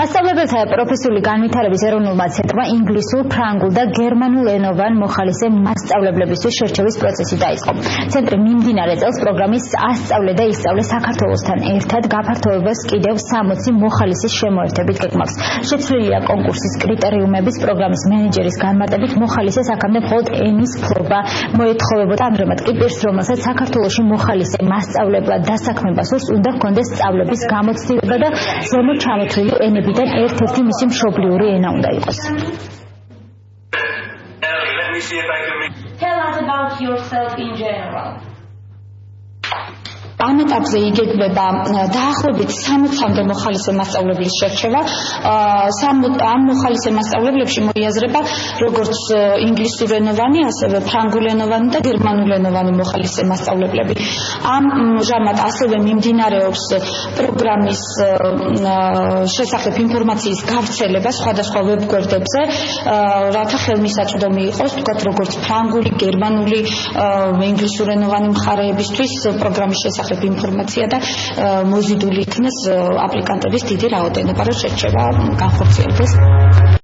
მასწავლებელთა პროფესიული განვითარების ეროვნულმა ცენტრმა ინგლისურ, ფრანგულ და გერმანულ ენოვან მოხალისე მასწავლებლებისთვის შერჩევის პროცესი დაიწყო. ცენტრი მიმდინარე წელს პროგრამის „ასწავლე და ისწავლე საქართველოსთან ერთად“ გაფართოებას კიდევ 60 მოხალისის შემოერთებით გეგმავს. შეცვლილია კონკურსის კრიტერიუმების, პროგრამის მენეჯერის განმარტებით მოხალისეს აქამდე მხოლოდ ენის ფლობა მოეთხოვებოდა, ამჟამად კი პირს, რომელსაც საქართველოში მოხალისე მასწავლებლად დასაქმება სურს, უნდა ჰქონდეს სწავლების გამოცდილება და ზემოთ ჩამოთვლილი ენებიდან ერთ-ერთი მისი მშობლიური ენა უნდა იყოს. Tell us about yourself in general. Ამ ეტაპზე იგეგმება დაახლოებით 60-მდე მოხალისე მასწავლებლის შერჩევა. ამ მოხალისე მასწავლებლებში მოიაზრება როგორც ინგლისურენოვანი, ასევე ფრანგულენოვანი და გერმანულენოვანი მოხალისე მასწავლებლები. ამჟამად ასევე მიმდინარეობს პროგრამის შესახებ ინფორმაციის გავრცელება სხვადასხვა ვებგვერდებზე, რათა ხელმისაწვდომი იყოს, თქვათ, როგორც ფრანგული, გერმანული, ინგლისურენოვანი მხარეებისთვის პროგრამის შესახებ ინფორმაცია და მოზიდული იქნეს აპლიკანტების დიდი რაოდენობა, რომ შერჩევა განხორციელდეს.